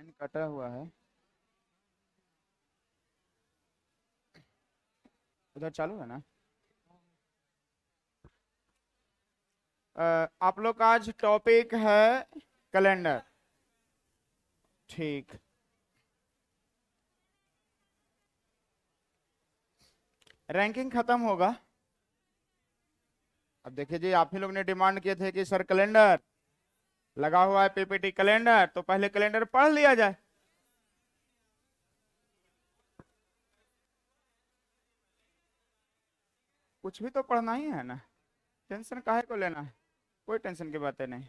Line कटा हुआ है। उधर चालू है ना? आप लोग का आज टॉपिक है कैलेंडर। ठीक। रैंकिंग खत्म होगा। अब देखिए जी, आप ही लोग ने डिमांड किए थे कि सर कैलेंडर लगा हुआ है, पीपीटी कैलेंडर, तो पहले कैलेंडर पढ़ लिया जाए। कुछ भी तो पढ़ना ही है ना, टेंशन काहे को लेना है, कोई टेंशन की बातें नहीं।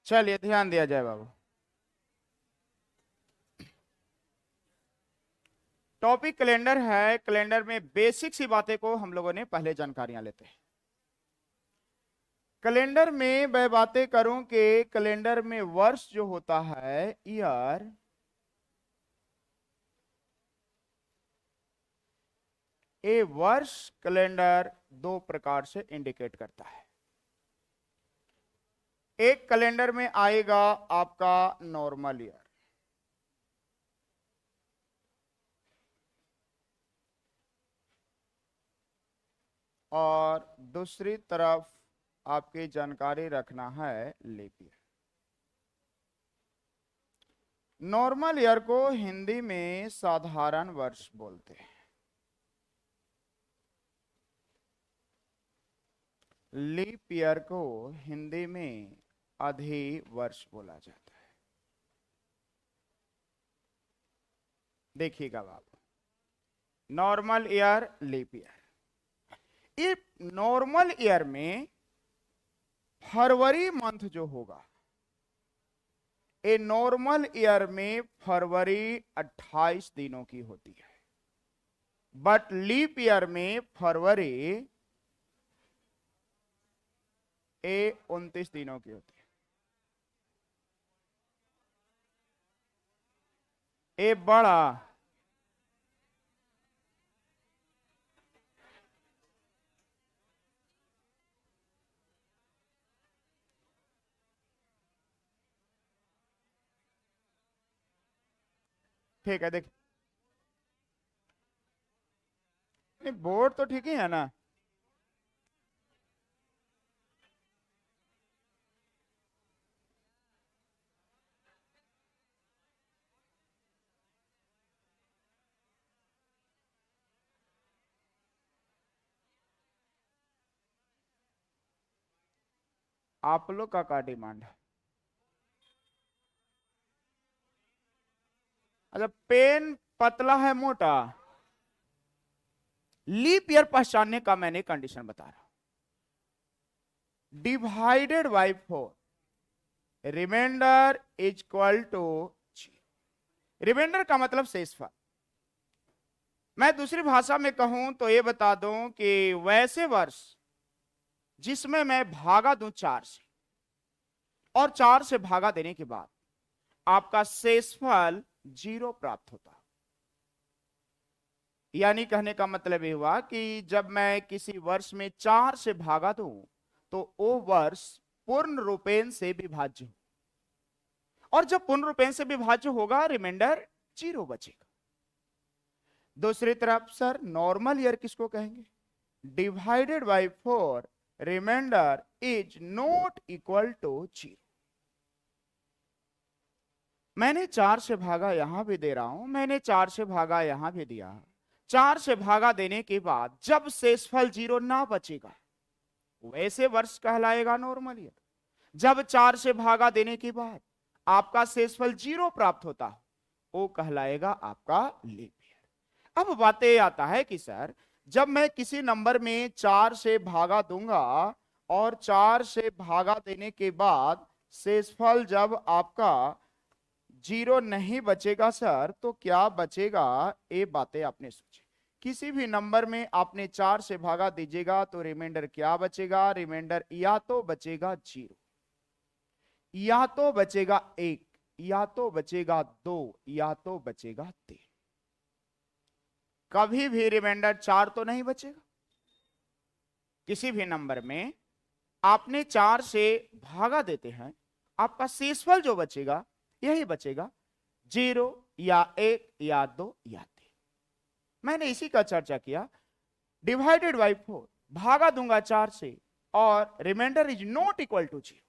चलिए ध्यान दिया जाए बाबू। टॉपिक कैलेंडर है। कैलेंडर में बेसिक सी बातें को हम लोगों ने पहले जानकारियां लेते हैं। कैलेंडर में मैं बातें करूं कि कैलेंडर में वर्ष जो होता है, ईयर, ए वर्ष कैलेंडर दो प्रकार से इंडिकेट करता है। एक कैलेंडर में आएगा आपका नॉर्मल ईयर, और दूसरी तरफ आपकी जानकारी रखना है लीप ईयर। नॉर्मल ईयर को हिंदी में साधारण वर्ष बोलते हैं, लीप ईयर को हिंदी में अधिवर्ष बोला जाता है। देखिएगा बाबू, नॉर्मल ईयर, लीप ईयर। इस नॉर्मल ईयर में फरवरी मंथ जो होगा, ए नॉर्मल ईयर में फरवरी 28 दिनों की होती है, बट लीप ईयर में फरवरी 29 दिनों की होती है। ए बड़ा ठीक है। देख, बोर्ड तो ठीक ही है ना? आप लोग का डिमांड है? अच्छा, पेन पतला है मोटा? लीप ईयर पहचानने का मैंने कंडीशन बता रहा हूं। Divided by 4, reminder is equal to 0। Reminder का मतलब शेषफल। मैं दूसरी भाषा में कहूं तो ये बता दूं कि वैसे वर्ष जिसमें मैं भागा दूं 4 से, और 4 से भागा देने के बाद आपका शेषफल 0 प्राप्त होता। यानी कहने का मतलब ये हुआ कि जब मैं किसी वर्ष में 4 से भागा दूं तो वो वर्ष पूर्ण रूपेण से विभाज्य हो, और जब पूर्ण रूपेण से विभाज्य होगा रिमाइंडर 0 बचेगा। दूसरी तरफ सर नॉर्मल ईयर किसको कहेंगे? Divided by 4, reminder is not equal to 0। मैंने 4 से भागा यहां भी दे रहा हूं, मैंने 4 से भागा यहां भी दिया। 4 से भागा देने के बाद जब शेषफल 0 ना बचेगा वैसे वर्ष कहलाएगा नॉर्मल ईयर। जब 4 से भागा देने के बाद आपका शेषफल 0 प्राप्त होता है वो कहलाएगा आपका लीप ईयर। अब बातें आता है कि सर जब मैं किसी नंबर में 4 से भागा दूंगा और 4 से भागा देने के बाद शेषफल जब आपका 0 नहीं बचेगा सर तो क्या बचेगा, ये बातें आपने सोची। किसी भी नंबर में आपने 4 से भागा दीजिएगा तो रिमाइंडर क्या बचेगा, रिमाइंडर या तो बचेगा 0, या तो बचेगा 1, या तो बचेगा 2, या तो बचेगा 3। कभी भी रिमाइंडर 4 तो नहीं बचेगा। किसी भी नंबर में आपने 4 से भागा देते हैं, आपका शेषफल जो बचेगा यही बचेगा, 0 या 1 या 2 या 3। मैंने इसी का चर्चा किया। डिवाइडेड बाई 4, भागा दूंगा 4 से और reminder is not equal to 0।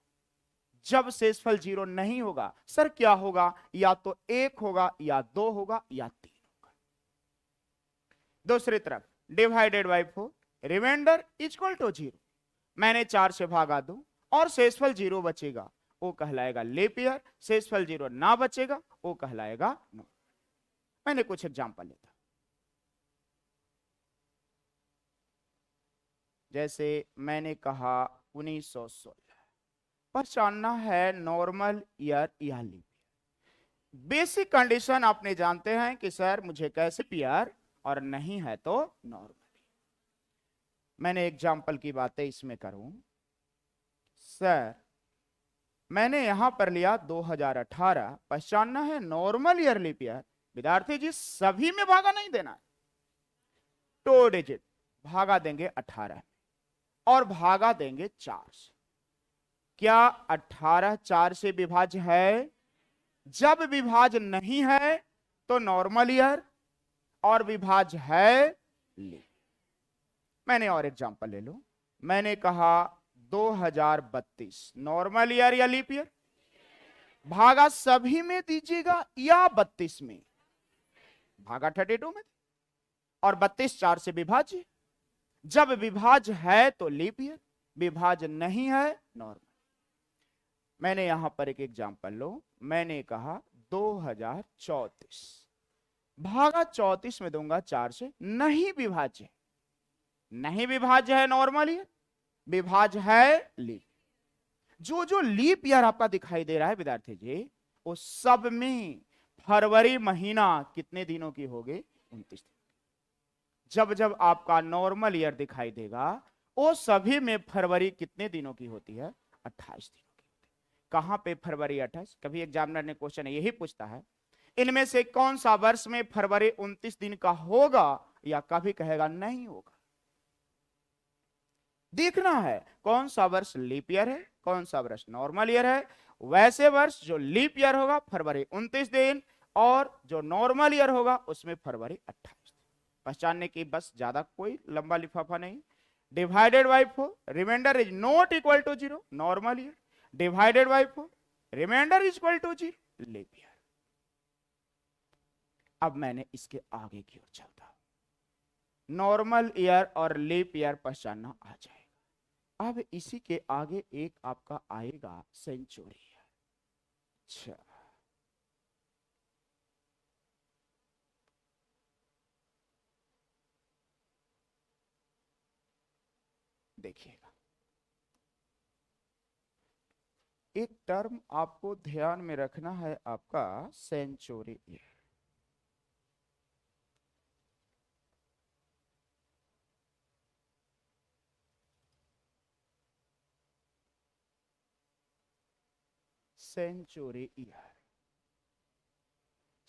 जब शेषफल 0 नहीं होगा सर क्या होगा, या तो 1 होगा या 2 होगा या 3 होगा। दूसरी तरफ divided by 4, reminder equal to 0, मैंने 4 से भागा दूं और शेषफल 0 बचेगा, वो कहलाएगा लीप ईयर। शेषफल 0 ना बचेगा वो कहलाएगा नो। मैंने कुछ एग्जांपल लेता, जैसे मैंने कहा 1916, पहचानना है नॉर्मल ईयर या लीप ईयर। बेसिक कंडीशन आपने जानते हैं कि सर मुझे कैसे ईयर और नहीं है तो नॉर्मल। मैंने एग्जांपल की बातें इसमें करूं, सर मैंने यहां पर लिया 2018, पहचानना है नॉर्मल ईयर लीप ईयर। विद्यार्थी जी सभी में भागा नहीं देना है, 2 डिजिट भागा देंगे 18 और भागा देंगे 4 से। क्या 18 4 से विभाज्य है? जब विभाज्य नहीं है तो नॉर्मल ईयर, और विभाज्य है लीप। मैंने और एग्जांपल ले लो, मैंने कहा 2032, नॉर्मल ईयर या लीप ईयर? भागा सभी में दीजिएगा या 32 में? भागा 32 में और 32 4 से विभाज्य। जब विभाज्य है तो लीप ईयर, विभाज्य नहीं है नॉर्मल। मैंने यहां पर एक एग्जांपल लो, मैंने कहा 2034, भागा 34 में दूंगा 4 से, नहीं विभाज्य, नहीं विभाज्य है नॉर्मल ईयर, विभाज्य है लीप। जो जो लीप ईयर आपका दिखाई दे रहा है विद्यार्थी जी, वो सब में फरवरी महीना कितने दिनों की होगी? 29 दिन। जब जब आपका नॉर्मल ईयर दिखाई देगा वो सभी में फरवरी कितने दिनों की होती है? 28 दिनों की। कहां पे फरवरी 28? कभी एग्जामिनर ने क्वेश्चन यही पूछता है, इनमें से कौन सा वर्ष में फरवरी 29 दिन का होगा, या कभी कहेगा नहीं होगा। देखना है कौन सा वर्ष लीप ईयर है, कौन सा वर्ष नॉर्मल ईयर है। वैसे वर्ष जो लीप ईयर होगा फरवरी 29 दिन, और जो नॉर्मल ईयर होगा उसमें फरवरी 28 दिन। पहचानने की बस, ज्यादा कोई लंबा लिफाफा नहीं। Divided by 4, reminder is not equal to 0, normal year. Divided by 4, reminder is equal to 0, leap year. अब मैंने इसके आगे की ओर चलता, नॉर्मल ईयर और लीप ईयर पहचानना आ जाएगा। अब इसी के आगे एक आपका आएगा सेंचुरी ईयर। अच्छा, देखिएगा, एक टर्म आपको ध्यान में रखना है, आपका century year. Century year,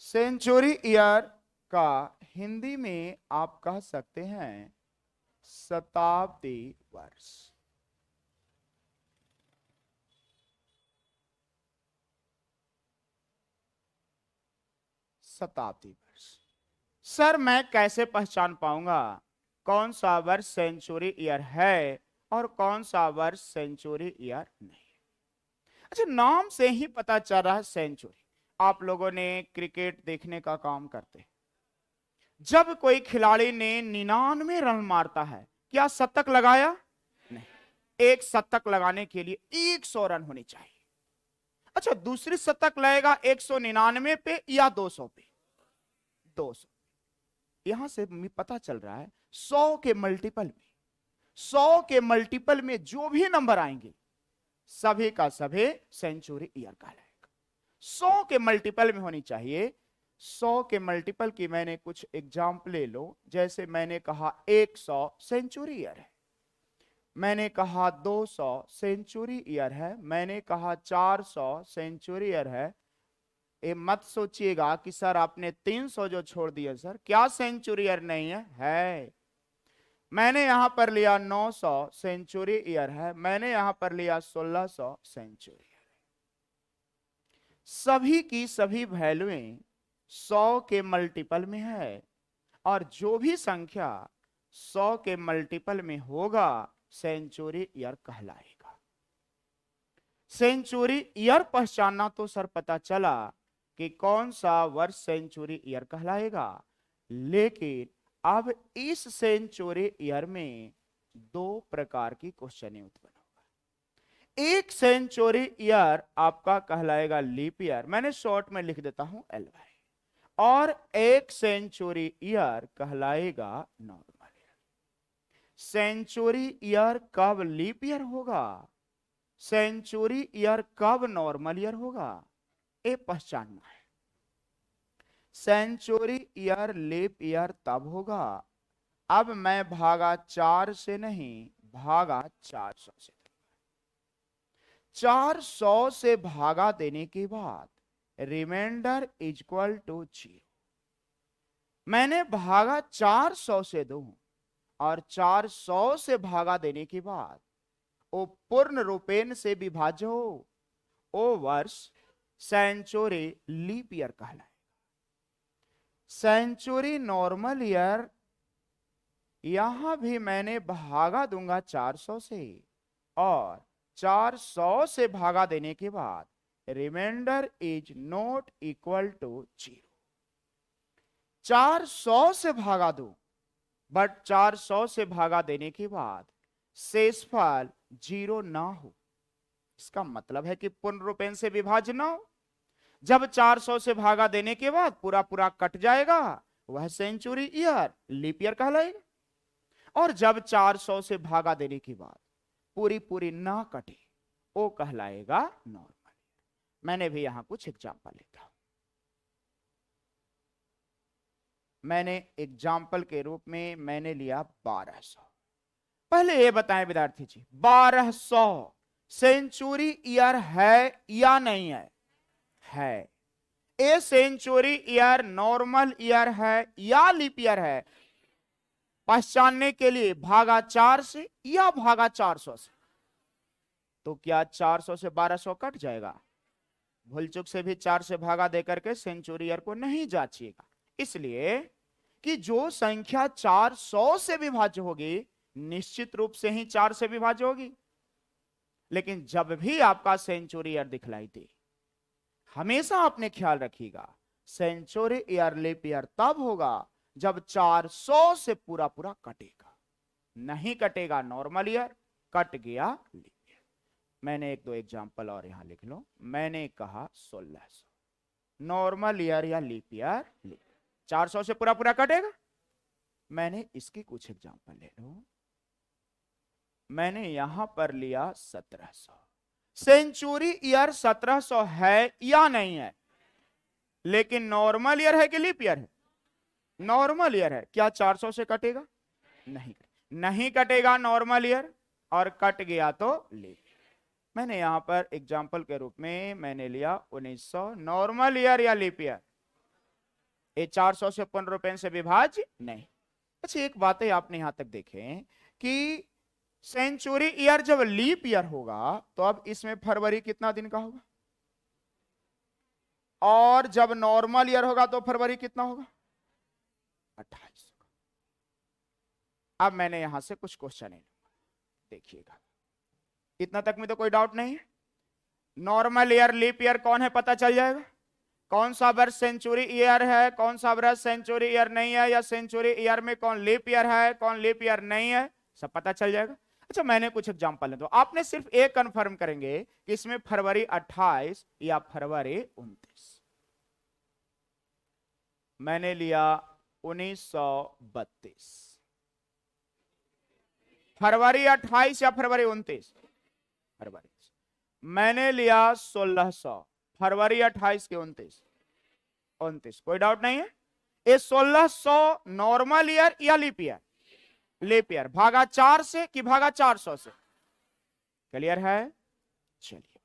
century year का हिंदी में आप कह सकते हैं शताब्दी वर्ष। शताब्दी वर्ष। सर मैं कैसे पहचान पाऊंगा कौन सा वर्ष सेंचुरी ईयर है और कौन सा वर्ष सेंचुरी ईयर नहीं? अच्छा, नाम से ही पता चल रहा है सेंचुरी। आप लोगों ने क्रिकेट देखने का काम करते हैं, जब कोई खिलाड़ी ने 99 रन मारता है, क्या शतक लगाया? नहीं। एक शतक लगाने के लिए 100 रन होने चाहिए। अच्छा, दूसरी शतक लगेगा 199 पे या 200 पे? 200। यहां से पता चल रहा है 100 के मल्टीपल में, 100 के मल्टीपल में जो भी नंबर आएंगे सभी का सभी सेंचुरी ईयर कहलाएगा। 100 के मल्टीपल में होनी चाहिए। 100 के मल्टीपल की मैंने कुछ एग्जाम्पल ले लो। जैसे मैंने कहा 100 सेंचुरी ईयर है, मैंने कहा 200 सेंचुरी ईयर है, मैंने कहा 400 सेंचुरी ईयर है। ये मत सोचिएगा कि सर आपने 300 जो छोड़ दिया सर क्या सेंचुरी ईयर नहीं है। मैंने यहां पर लिया 900 सेंचुरी ईयर है, मैंने यहां पर लिया 1600 सेंचुरी ईयर है। सभी की सभी वैल्यूएं 100 के मल्टीपल में है, और जो भी संख्या 100 के मल्टीपल में होगा सेंचुरी ईयर कहलाएगा। सेंचुरी ईयर पहचानना तो सर पता चला कि कौन सा वर्ष सेंचुरी ईयर कहलाएगा, लेकिन अब इस सेंचुरी ईयर में दो प्रकार की क्वेश्चन उत्पन्न होगा। एक सेंचुरी ईयर आपका कहलाएगा लीप ईयर, मैंने शॉर्ट में लिख देता हूं LY, और एक सेंचुरी ईयर कहलाएगा नॉर्मल ईयर। सेंचुरी ईयर कब लीप ईयर होगा, सेंचुरी ईयर कब नॉर्मल ईयर होगा, ये पहचानना है। सेंचुरी ईयर लीप ईयर तब होगा, अब मैं भागा 4 से नहीं, भागा 400 से। 400 से भागा देने के बाद रिमाइंडर इक्वल टू 0। मैंने भागा 400 से दो, और 400 से भागा देने के बाद वो पूर्ण रूपेण से विभाज्य हो, वो वर्ष सेंचुरी लीप ईयर कहलाएगा। सेंचुरी नॉर्मल ईयर यहां भी मैंने भागा दूंगा 400 से, और 400 से भागा देने के बाद reminder is not equal to 0। 400 से भागा दो, बट 400 से भागा देने के बाद शेषफल 0 ना हो, इसका मतलब है कि पूर्ण रूपेण से विभाज्य ना हो। जब 400 से भागा देने के बाद पूरा पूरा कट जाएगा, वह सेंचुरी ईयर लीप ईयर कहलाएगा। और जब 400 से भागा देने के बाद पूरी पूरी ना कटे, वो कहलाएगा नॉर्मल ईयर। मैंने भी यहां कुछ एग्जाम्पल लिखा हूं। मैंने एग्जाम्पल के रूप में मैंने लिया 1200। पहले ये बताएं विद्यार्थी जी, 1200 सेंचुरी ईयर है या नहीं है? है। A century year normal year है या लीप ईयर है, पहचानने के लिए भागा 4 से या भागा 400 से। तो क्या 400 से 1200 कट जाएगा? भूल चूक से भी 4 से भागा देकर के सेंचुरी ईयर को नहीं जांचिएगा, इसलिए कि जो संख्या 400 से विभाज्य होगी निश्चित रूप से ही 4 से विभाज्य होगी। लेकिन जब भी आपका सेंचुरी ईयर दिखलाई दे, हमेशा आपने ख्याल रखिएगा सेंचुरी ईयर लीप ईयर तब होगा जब 400 से पूरा पूरा कटेगा, नहीं कटेगा नॉर्मल ईयर, कट गया लीप ईयर। मैंने एक दो एग्जांपल और यहां लिख लो। मैंने कहा 1600 नॉर्मल ईयर या लीप ईयर, 400 से पूरा पूरा कटेगा। मैंने इसकी कुछ एग्जांपल ले लो। मैंने यहां पर लिया 1700। सेंचुरी ईयर 1700 है या नहीं है? लेकिन नॉर्मल ईयर है कि लीप ईयर है? नॉर्मल ईयर है। क्या 400 से कटेगा? नहीं कटेगा नॉर्मल ईयर, और कट गया तो लीप। मैंने यहां पर एग्जांपल के रूप में मैंने लिया 1900 नॉर्मल ईयर या लीप ईयर। ये 400 से पूर्ण रूपेण से विभाज्य नहीं। अच्छा, एक बात है आपने यहां तक देखें कि सेंचुरी ईयर जब लीप ईयर होगा तो अब इसमें फरवरी कितना दिन का होगा, और जब नॉर्मल ईयर होगा तो फरवरी कितना होगा? 28। अब मैंने यहां से कुछ क्वेश्चन देखिएगा, इतना तक में तो कोई डाउट नहीं है। नॉर्मल ईयर लीप ईयर कौन है पता चल जाएगा। कौन सा वर्ष सेंचुरी ईयर है, कौन सा वर्ष सेंचुरी ईयर नहीं है, या सेंचुरी ईयर में कौन लीप ईयर है, कौन लीप ईयर नहीं है, सब पता चल जाएगा। अच्छा, मैंने कुछ एग्जांपल है तो आपने सिर्फ एक कंफर्म करेंगे कि इसमें फरवरी 28 या फरवरी 29। मैंने लिया 1932। फरवरी 28 या फरवरी 29? फरवरी। मैंने लिया 1600, फरवरी 28 के 29, कोई डाउट नहीं है। ये 1600 नॉर्मल ईयर या लीप ईयर? Leap year. भागा 4 से कि भागा 400 से? क्लियर है? चलिए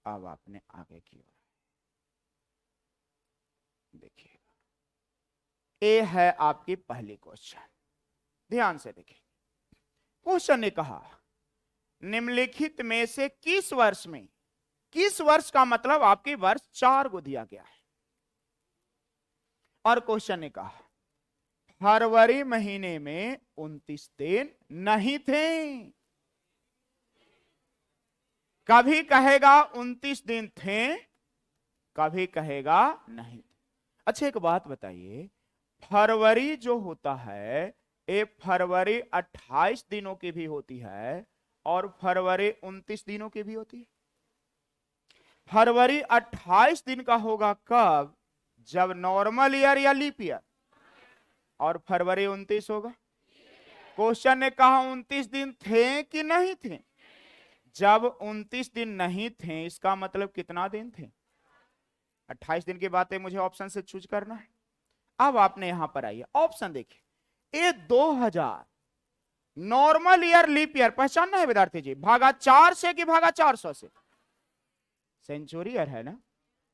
अब आपने आगे की ओर देखिए, ये है आपकी पहली क्वेश्चन, ध्यान से देखिए। क्वेश्चन ने कहा निम्नलिखित में से किस वर्ष में, किस वर्ष का मतलब आपके वर्ष 4 को दिया गया है, और क्वेश्चन ने कहा फरवरी महीने में 29 दिन नहीं थे। कभी कहेगा 29 दिन थे, कभी कहेगा नहीं थे। अच्छा एक बात बताइए, फरवरी जो होता है ये फरवरी 28 दिनों की भी होती है और फरवरी 29 दिनों की भी होती है। फरवरी 28 दिन का होगा कब? जब नॉर्मल ईयर या लीप ईयर, और फरवरी 29 होगा। क्वेश्चन ने कहा 29 दिन थे कि नहीं थे? जब 29 दिन नहीं थे इसका मतलब कितना दिन थे? 28 दिन की बात है, मुझे ऑप्शन से चूज करना है। अब आपने यहां पर आइए, ऑप्शन देखिए, ये 2000 नॉर्मल ईयर लीप ईयर पहचानना है विद्यार्थी जी, भागा 4 से कि भागा 400 से? सेंचुरी ईयर है ना,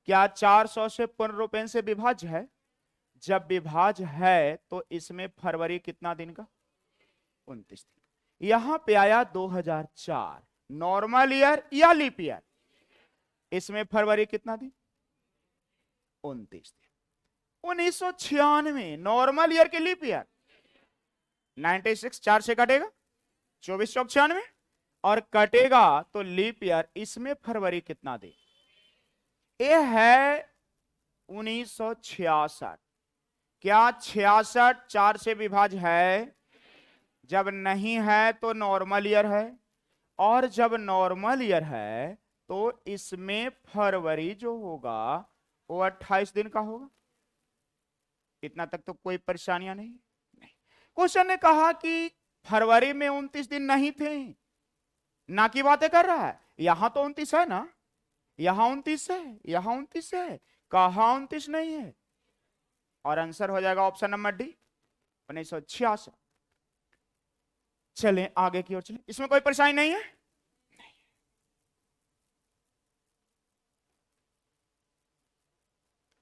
क्या 400 से पूर्ण से विभाज्य है? जब विभाज्य है तो इसमें फरवरी कितना दिन का? 29 दिन। यहां पे आया 2004 नॉर्मल ईयर या लीप ईयर, इसमें फरवरी कितना दिन? 29 दिन। 1996 नॉर्मल ईयर के लीप ईयर, 96 4 से कटेगा, 24 चौक 96, और कटेगा तो लीप ईयर, इसमें फरवरी कितना दिन? ये है 1966। क्या 66 4 से विभाज्य है? जब नहीं है तो नॉर्मल ईयर है, और जब नॉर्मल ईयर है तो इसमें फरवरी जो होगा वो 28 दिन का होगा। इतना तक तो कोई परेशानियां नहीं? क्वेश्चन ने कहा कि फरवरी में 29 दिन नहीं थे, ना की बातें कर रहा है। यहां तो 29 है ना, यहां 29 है, यहां 29 है, कहां 29 नहीं है? और आंसर हो जाएगा ऑप्शन नंबर डी, 1966। चलें आगे की ओर चलें, इसमें कोई परेशानी नहीं है? नहीं।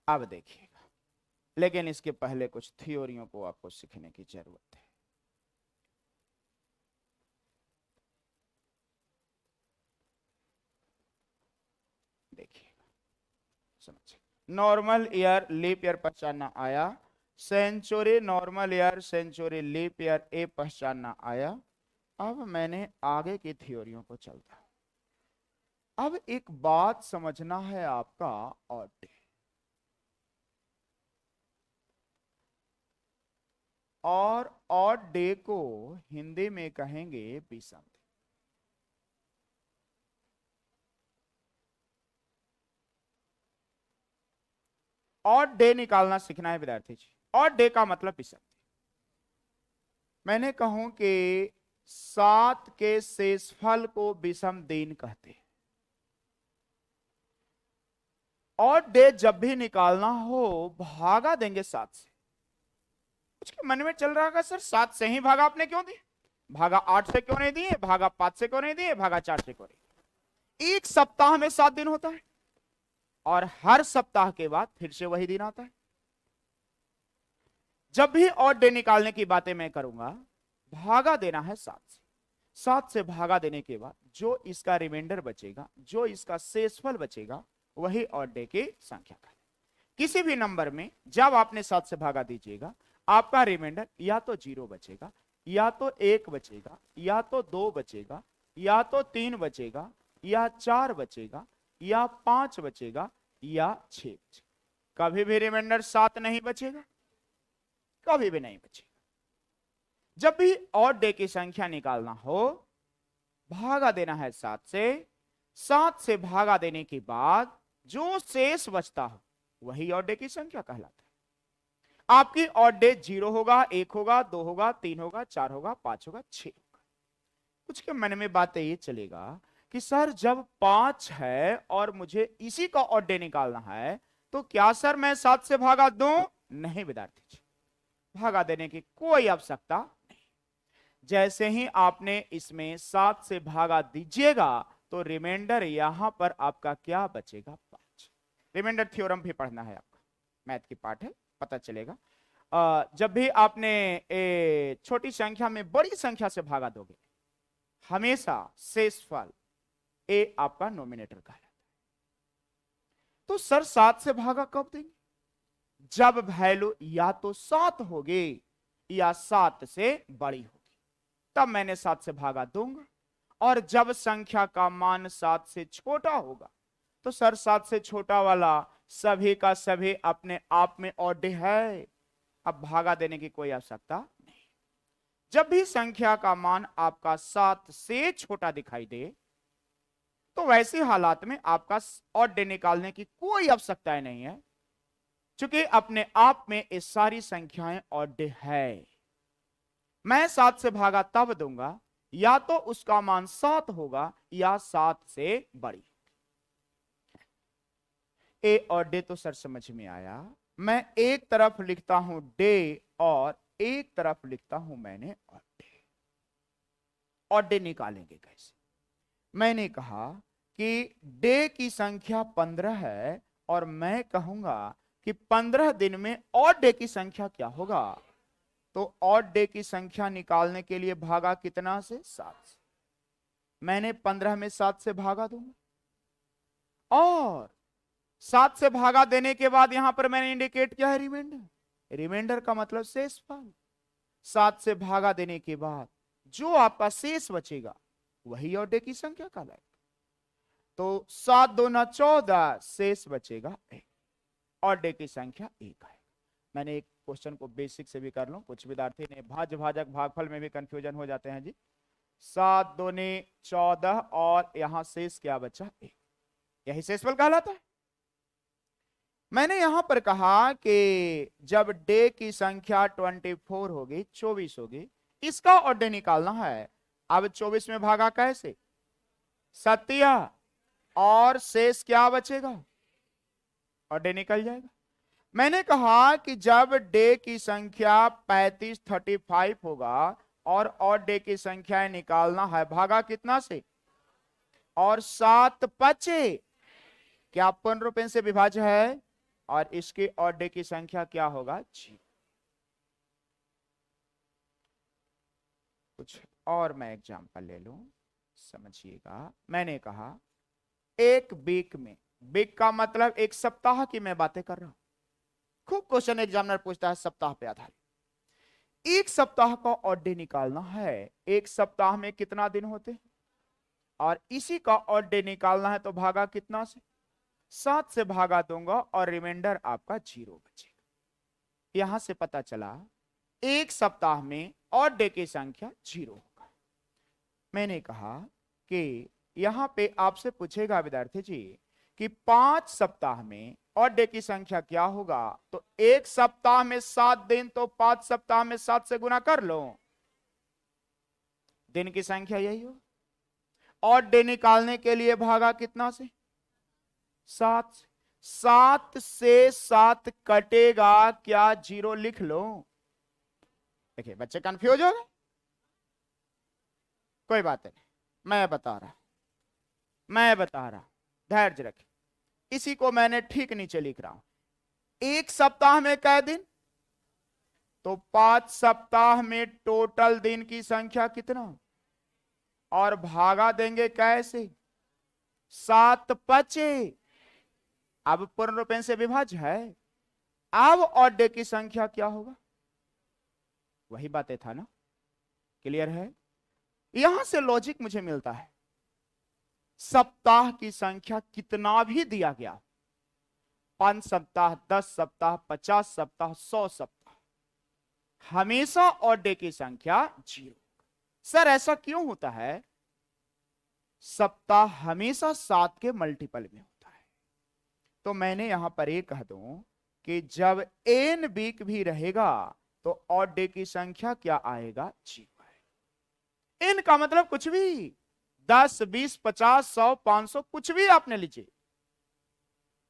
अब देखिएगा, लेकिन इसके पहले कुछ थ्योरियों को आपको सीखने की जरूरत है। देखिएगा, समझिए, नॉर्मल ईयर लीप ईयर पहचानना आया, century normal year century leap year ए पहचानना आया। अब मैंने आगे की थ्योरियों को चलता। अब एक बात समझना है आपका, ऑड डे, और ऑड डे को हिंदी में कहेंगे विषम दिन। ऑड डे निकालना सीखना है विद्यार्थी जी। ऑड डे का मतलब विषम दिन। मैंने कहूं कि 7 के शेषफल को विषम दिन कहते हैं। ऑड डे जब भी निकालना हो भागा देंगे 7 से। उसके मन में चल रहा है सर 7 से ही भागा आपने क्यों दिए, भागा 8 से क्यों नहीं दिए, भागा 5 से क्यों नहीं दिए, भागा 4 से क्यों नहीं? एक सप्ताह में 7 दिन होता है और हर सप्ताह के बाद फिर से वही दिन आता है। जब भी ऑड डे निकालने की बातें मैं करूंगा, भागा देना है 7 से। 7 से भागा देने के बाद जो इसका रिमाइंडर बचेगा, जो इसका शेषफल बचेगा, वही ऑड डे की संख्या का। किसी भी नंबर में जब आपने 7 से भागा दीजिएगा, आपका रिमाइंडर या तो 0 बचेगा, या तो 1 बचेगा, या तो 2 बचेगा, या तो 3 बचेगा, या 4 बचेगा, या 5 बचेगा, या 6 बचेगा। कभी भी रिमाइंडर 7 नहीं बचेगा, कभी भी नहीं बचेगा। जब भी ऑड डे की संख्या निकालना हो, भागा देना है 7 से। 7 से भागा देने के बाद जो शेष बचता हो वही ऑड डे की संख्या कहलाता है। आपकी ऑड डे 0 होगा, 1 होगा, 2 होगा, 3 होगा, 4 होगा, 5 होगा, 6 होगा। कुछ के मन में बात ये चलेगा कि सर जब 5 है और मुझे इसी का ऑड डे निकालना है तो क्या सर मैं 7 से भागा दूं? नहीं विद्यार्थी जी, भागा देने की कोई आवश्यकता नहीं। जैसे ही आपने इसमें 7 से भागा दीजिएगा तो रिमाइंडर यहां पर आपका क्या बचेगा? 5। रिमाइंडर थ्योरम भी पढ़ना है आपका, मैथ की पार्ट है, पता चलेगा। जब भी आपने छोटी संख्या में बड़ी संख्या से भागा दोगे हमेशा शेषफल ए आपका नोमिनेटर कहलाता है। तो सर 7 से भागा कब देंगे? जब वैल्यू या तो 7 होगी या 7 से बड़ी होगी, तब मैंने 7 से भागा दूंगा। और जब संख्या का मान 7 से छोटा होगा तो सर 7 से छोटा वाला सभी का सभी अपने आप में ऑड है, अब भागा देने की कोई आवश्यकता नहीं। जब भी संख्या का मान आपका 7 से छोटा दिखाई दे तो वैसे हालात में आपका ऑड डे निकालने की कोई आवश्यकता नहीं है, क्योंकि अपने आप में ये सारी संख्याएं ऑड डे है। मैं 7 से भागा तब दूंगा या तो उसका मान 7 होगा या 7 से बड़ी। ए और डे तो सर समझ में आया। मैं एक तरफ लिखता हूं डे और एक तरफ लिखता हूं मैंने ऑड डे। ऑड डे निकालेंगे कैसे? मैंने कहा कि डे की संख्या 15 है और मैं कहूंगा कि 15 दिन में ऑड डे की संख्या क्या होगा? तो ऑड डे की संख्या निकालने के लिए भागा कितना से? 7 से। मैंने 15 में 7 से भागा दूंगा और 7 से भागा देने के बाद यहां पर मैंने इंडिकेट किया है रिमाइंडर। रिमाइंडर का मतलब शेषफल। 7 से भागा देने के बाद जो आपका शेष बचेगा वही ऑड डे की संख्या कहलाएगा। तो 7 दूना 14, शेष बचेगा 1, ऑड डे की संख्या 1 है। मैंने एक क्वेश्चन को बेसिक से भी कर लूं, कुछ विद्यार्थी ने भाज्य भाजक भागफल में भी कंफ्यूजन हो जाते हैं जी। 7 दूनी 14 और यहां शेष क्या बचा? 1, यही शेषफल कहलाता है। मैंने यहां पर कहा कि जब डे की संख्या 24 होगी, 24 होगी, इसका ऑड डे निकालना है। अब 24 में भागा कैसे? सत्या और शेष क्या बचेगा? ऑड डे निकल जाएगा। मैंने कहा कि जब डे की संख्या 35 35 होगा और ऑड डे की संख्या निकालना है, भागा कितना से? और 7 बचे, क्या पूर्ण रूपेण से विभाज्य है? और इसके ऑड डे की संख्या क्या होगा? 0। कुछ और मैं एग्जांपल ले लूं, समझिएगा। मैंने कहा एक वीक में, वीक का मतलब एक सप्ताह की मैं बातें कर रहा हूं। खूब क्वेश्चन एग्जामिनर पूछता है सप्ताह पे आधारित। एक सप्ताह का ऑड डे निकालना है। एक सप्ताह में कितना दिन होते हैं और इसी का ऑड डे निकालना है, तो भागा कितना से? 7 से भागा दूंगा और रिमाइंडर आपका 0 बचेगा। यहां से पता चला एक सप्ताह में ऑड डे की संख्या 0 होगा। मैंने कहा कि यहां पे आपसे पूछेगा विद्यार्थी जी कि 5 सप्ताह में ऑड डे की संख्या क्या होगा? तो एक सप्ताह में 7 दिन, तो 5 सप्ताह में 7 से गुना कर लो, दिन की संख्या यही हो। ऑड डे निकालने के लिए भागा कितना से? 7 से। 7 से 7 कटेगा, क्या 0 लिख लो? देखिए बच्चे कंफ्यूज हो गए, कोई बात नहीं, मैं बता रहा, धैर्य रखें। इसी को मैंने ठीक नीचे लिख रहा हूं। एक सप्ताह में कै दिन? तो 5 सप्ताह में टोटल दिन की संख्या कितना? और भागा देंगे कैसे? 7 बचे, अब पूर्ण रूपेण से विभाज्य है। अब ऑड डे की संख्या क्या होगा? वही बातें था ना, क्लियर है? यहां से लॉजिक मुझे मिलता है। सप्ताह की संख्या कितना भी दिया गया, 5 सप्ताह, 10 सप्ताह, 50 सप्ताह, 100 सप्ताह, हमेशा ऑड डे की संख्या 0। सर ऐसा क्यों होता है? सप्ताह हमेशा 7 के मल्टीपल में होता है। तो मैंने यहां पर एक कह दूं कि जब n वीक भी रहेगा तो ऑड डे की संख्या क्या आएगा? 0 है। n का मतलब कुछ भी, 10, 20, 50, 100, 500 कुछ भी आपने लीजिए।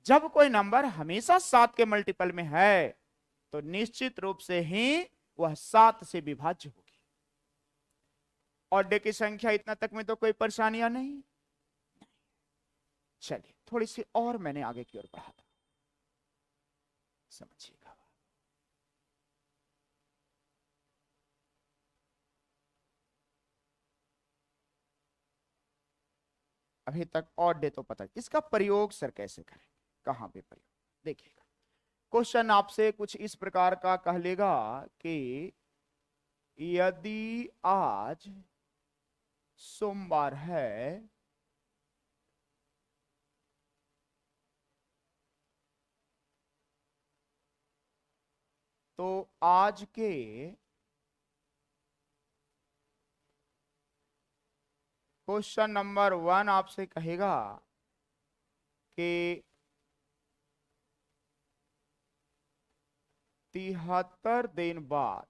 जब कोई नंबर हमेशा 7 के मल्टीपल में है तो निश्चित रूप से ही वह 7 से विभाज्य होगी। ऑड की संख्या इतना तक में तो कोई परेशानियां नहीं। चलिए थोड़ी सी और मैंने आगे की ओर बढ़ा था, समझिएगा। अभी तक ऑड डे तो पता है, इसका प्रयोग सर कैसे करें, कहां पे प्रयोग, देखिएगा। क्वेश्चन आपसे कुछ इस प्रकार का कह लेगा कि यदि आज सोमवार है तो आज के क्वेश्चन नंबर 1 आपसे कहेगा कि 73 दिन बाद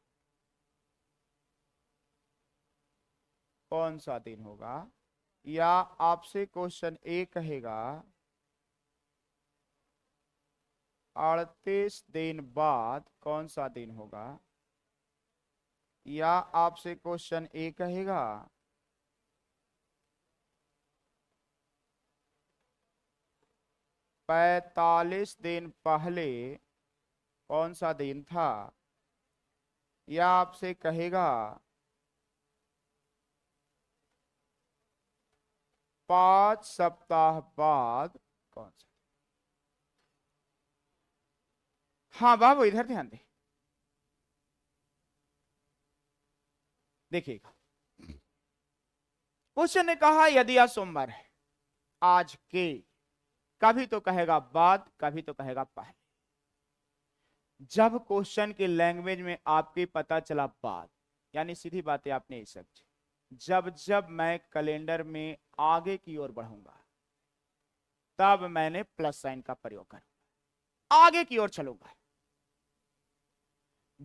कौन सा दिन होगा, या आपसे क्वेश्चन ए कहेगा 38 दिन बाद कौन सा दिन होगा, या आपसे क्वेश्चन ए कहेगा 45 दिन पहले कौन सा दिन था, या आपसे कहेगा 5 सप्ताह बाद कौन सा। हाँ बाबू इधर ध्यान दे, देखिएगा। क्वेश्चन ने कहा यदि आज सोमवार है, आज के, कभी तो कहेगा बाद, कभी तो कहेगा पहले। जब क्वेश्चन के लैंग्वेज में आपके पता चला बाद, यानी सीधी बात है आपने समझी, जब जब मैं कैलेंडर में आगे की ओर बढ़ूंगा तब मैंने प्लस साइन का प्रयोग करूंगा, आगे की ओर चलूंगा।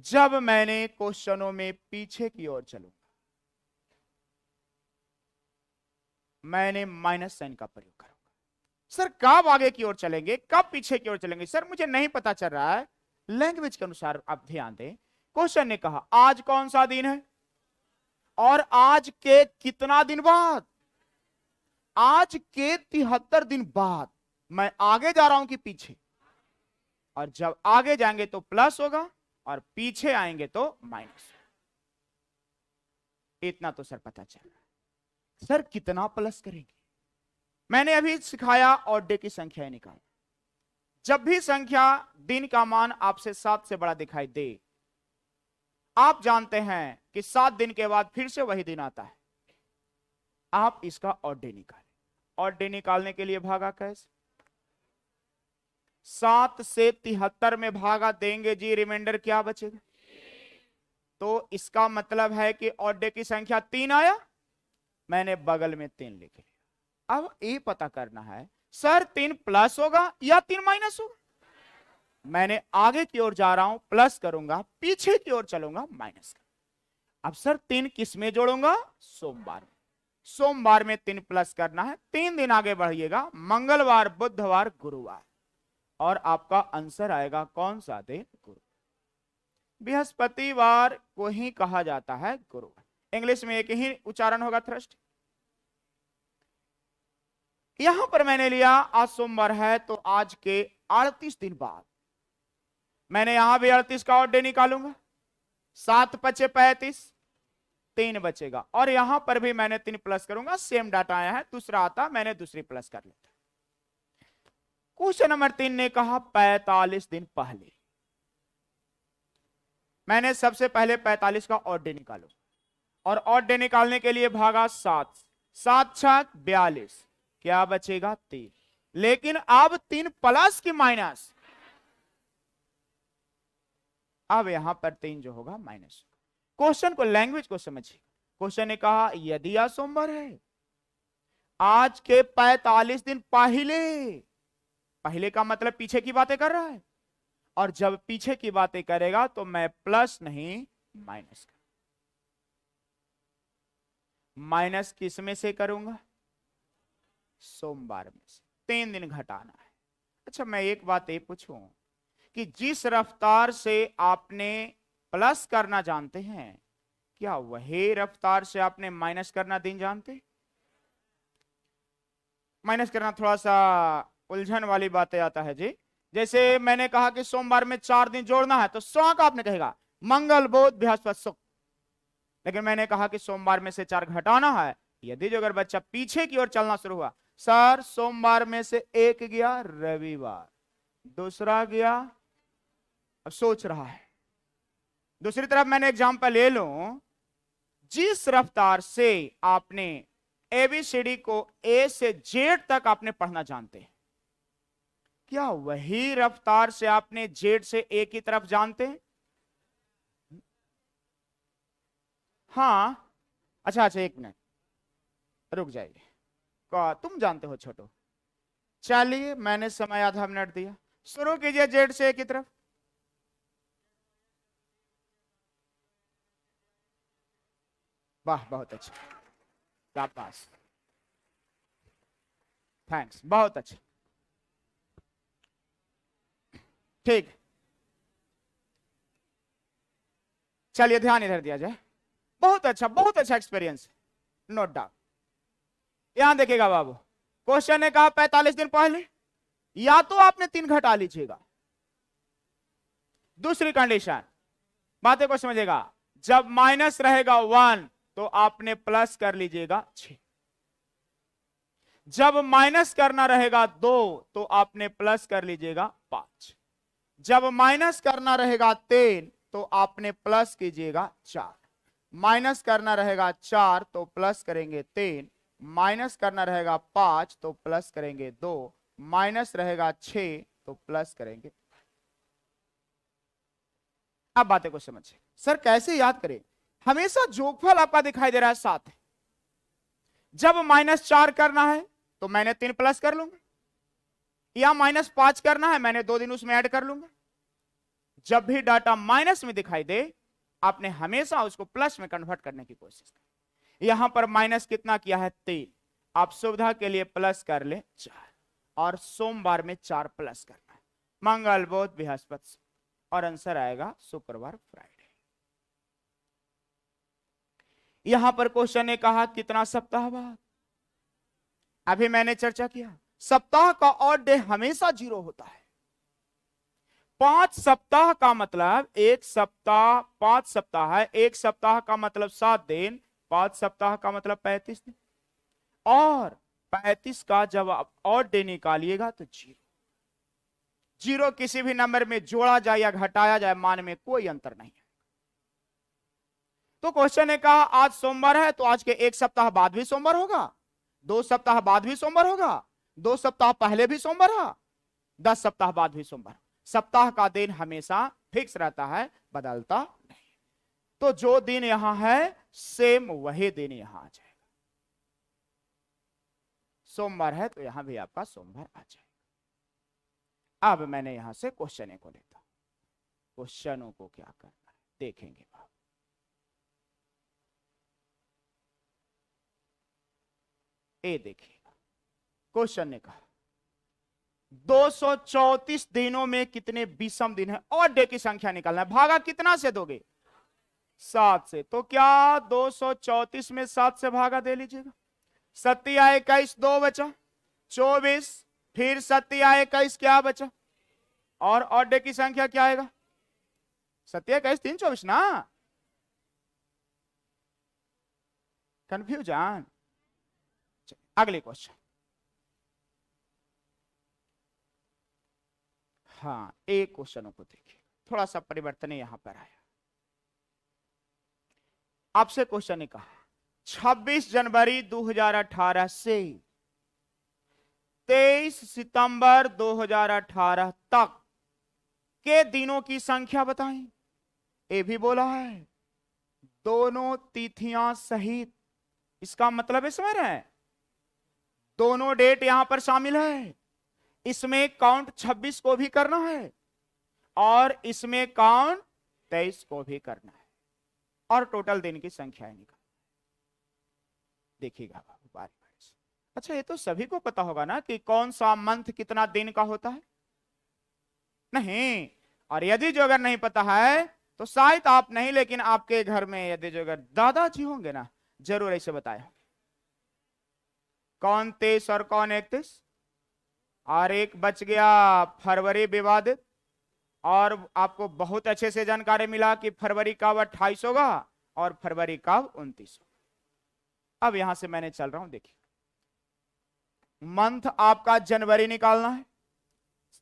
जब मैंने क्वेश्चनों में पीछे की ओर चलूंगा मैंने माइनस साइन का प्रयोग करूंगा। सर कब आगे की ओर चलेंगे, कब पीछे की ओर चलेंगे, सर मुझे नहीं पता चल रहा है। लैंग्वेज के अनुसार आप ध्यान दें। क्वेश्चन ने कहा आज कौन सा दिन है, और आज के कितना दिन बाद, आज के 73 दिन बाद। मैं आगे जा रहा हूं कि पीछे, और जब आगे जाएंगे तो प्लस होगा और पीछे आएंगे तो माइनस। इतना तो सर पता चल रहा है। सर कितना प्लस करेंगे, मैंने अभी सिखाया ऑड डे की संख्या निकाल। जब भी संख्या दिन का मान आपसे 7 से बड़ा दिखाई दे, आप जानते हैं कि 7 दिन के बाद फिर से वही दिन आता है, आप इसका ऑड डे निकालें। ऑड डे निकालने के लिए भागा कैसे, 7 से 73 में भागा देंगे जी, रिमाइंडर क्या बचेगा। तो इसका मतलब है कि ऑड डे की संख्या 3 आया, मैंने बगल में 3 लिख लिया। अब ये पता करना है सर 3 प्लस होगा या 3 माइनस होगा। मैंने आगे की ओर जा रहा हूं प्लस करूंगा, पीछे की ओर चलूंगा माइनस करूंगा। अब सर 3 किस में जोड़ूंगा, सोमवार में। सोमवार में 3 प्लस करना है, 3 दिन आगे बढ़िएगा, मंगलवार, बुधवार, गुरुवार, और आपका आंसर आएगा कौन सा दिन, गुरु। बृहस्पतिवार को ही कहा जाता है गुरुवार। इंग्लिश में एक ही उच्चारण होगा, थर्सडे। यहां पर मैंने लिया आज सोमवार है तो आज के 38 दिन बाद, मैंने यहां भी 38 का ऑड डे निकालूंगा। 7 पचे 35, 3 बचेगा, और यहां पर भी मैंने 3 प्लस करूंगा। सेम डाटा आया है, दूसरा आता मैंने दूसरी प्लस कर लेता। क्वेश्चन नंबर 3 ने कहा 45 दिन पहले, मैंने सबसे पहले 45 का ऑड डे निकालो, और ऑड डे निकालने के लिए भागा 7, 7 छक 42, क्या बचेगा 3। लेकिन अब 3 प्लस की माइनस, अब यहां पर 3 जो होगा माइनस। क्वेश्चन को, लैंग्वेज को समझिए। क्वेश्चन ने कहा यदि आज सोमवार है, आज के 45 दिन पहले, पहले का मतलब पीछे की बातें कर रहा है, और जब पीछे की बातें करेगा तो मैं प्लस नहीं माइनस, माइनस किस में से करूंगा, सोमवार में से 3 दिन घटाना है। अच्छा, मैं एक बात ये पूछूं कि जिस रफ्तार से आपने प्लस करना जानते हैं, क्या वही रफ्तार से आपने माइनस करना दिन जानते? माइनस करना थोड़ा सा उलझन वाली बातें आता है जी। जैसे मैंने कहा कि सोमवार में 4 दिन जोड़ना है, तो सौ का आपने कहेगा मंगल बुध बृहस्पति शुक्र। लेकिन मैंने कहा कि सोमवार में से 4 घटाना है, यदि जो अगर बच्चा पीछे की ओर चलना शुरू हुआ, सर सोमवार में से एक गया रविवार, दूसरा गया, अब सोच रहा है। दूसरी तरफ मैंने एग्जांपल ले लूं, जिस रफ्तार से आपने एबीसीडी को ए से जेड तक आपने पढ़ना जानते हैं, क्या वही रफ्तार से आपने जेड से ए की तरफ जानते हैं? हाँ। अच्छा अच्छा, एक मिनट रुक जाइए। तुम जानते हो छोटो। चलिए, मैंने समय आधा मिनट दिया, शुरू कीजिए जेड से ए की तरफ। वाह, बहुत अच्छा, शाबाश, थैंक्स, बहुत अच्छा, ठीक। चलिए ध्यान इधर दिया जाए। बहुत अच्छा एक्सपीरियंस, नोट डाउन। यहां देखिएगा बाबू, क्वेश्चन ने कहा 45 दिन पहले, या तो आपने 3 घटा लीजिएगा। दूसरी कंडीशन, बातें को समझेगा, जब माइनस रहेगा 1 तो आपने प्लस कर लीजिएगा 6। जब माइनस करना रहेगा 2 तो आपने प्लस कर लीजिएगा 5। जब माइनस करना रहेगा 3 तो आपने प्लस कीजिएगा 4। माइनस करना रहेगा 4 तो प्लस करेंगे 3। माइनस करना रहेगा 5 तो प्लस करेंगे 2। माइनस रहेगा 6 तो प्लस करेंगे। अब बातें को समझिए। सर कैसे याद करें? हमेशा जोगफल आपका दिखाई दे रहा है 7 है। जब -4 करना है तो मैंने 3 प्लस कर लूंगा, या -5 करना है मैंने 2 दिन उसमें ऐड कर लूंगा। जब भी डाटा माइनस में दिखाई दे, आपने हमेशा उसको प्लस में कन्वर्ट करने की कोशिश की। यहां पर माइनस कितना किया है? 3। आप सुविधा के लिए प्लस कर ले 4, और सोमवार में 4 प्लस करना है, मंगल बुध बृहस्पति, और आंसर आएगा शुक्रवार फ्राइडे। यहां पर क्वेश्चन ने कहा कितना सप्ताह बाद। अभी मैंने चर्चा किया, सप्ताह का ऑड डे हमेशा 0 होता है। 5 सप्ताह का मतलब 1 सप्ताह, 5 सप्ताह है, 1 सप्ताह का मतलब 7 दिन, 5 सप्ताह का मतलब 35 दिन। और 35 का जब आप ऑड डे निकालिएगा तो 0। 0 किसी भी नंबर में जोड़ा जाए या घटाया जाए, मान में कोई अंतर नहीं है। तो क्वेश्चन ने कहा आज सोमवार है, तो आज के 1 सप्ताह बाद भी सोमवार होगा, 2 सप्ताह बाद भी सोमवार होगा, 2 सप्ताह पहले भी सोमवार है, 10 सप्ताह बाद भी सोमवार। सप्ताह का दिन हमेशा फिक्स रहता है, बदलता नहीं। तो जो दिन यहां है सेम वही दिन यहां आ जाएगा। सोमवार है तो यहां भी आपका सोमवार आ जाएगा। अब मैंने यहां से क्वेश्चन को लेता, क्वेश्चनों को क्या करना है देखेंगे। ए देखिएगा, क्वेश्चन ने कहा 234 दिनों में कितने विषम दिन है, और डे की संख्या निकालना है। भागा कितना से दोगे? 7 से। तो क्या 234 में 7 से भागा दे लीजिएगा। 7 या 21, 2 बचा 24, फिर 7 या 21 क्या बचा, और डे की संख्या क्या आएगा? 7 या 21, 3 24 ना। कंफ्यूजन। अगले क्वेश्चन, हाँ एक क्वेश्चनों को देखिए, थोड़ा सा परिवर्तन यहां पर आया। आपसे क्वेश्चन ने कहा 26 जनवरी 2018 से 23 सितंबर 2018 तक के दिनों की संख्या बताएं। ये भी बोला है दोनों तिथियां सहित। इसका मतलब है, समझ रहे हैं, दोनों डेट यहां पर शामिल है। इसमें काउंट 26 को भी करना है, और इसमें काउंट 23 को भी करना है, और टोटल दिन की संख्या निकाल देखिएगा बारी बारी से। अच्छा, ये तो सभी को पता होगा ना कि कौन सा मंथ कितना दिन का होता है। नहीं, और यदि जो अगर नहीं पता है तो शायद आप नहीं, लेकिन आपके घर में यदि जो अगर दादाजी होंगे ना, जरूर ऐसे बताए कौन 23 और कौन 31, और एक बच गया फरवरी विवादित। और आपको बहुत अच्छे से जानकारी मिला कि फरवरी कब 28 होगा और फरवरी कब 29 होगा। अब यहां से मैंने चल रहा हूं, देखिए मंथ आपका जनवरी निकालना है,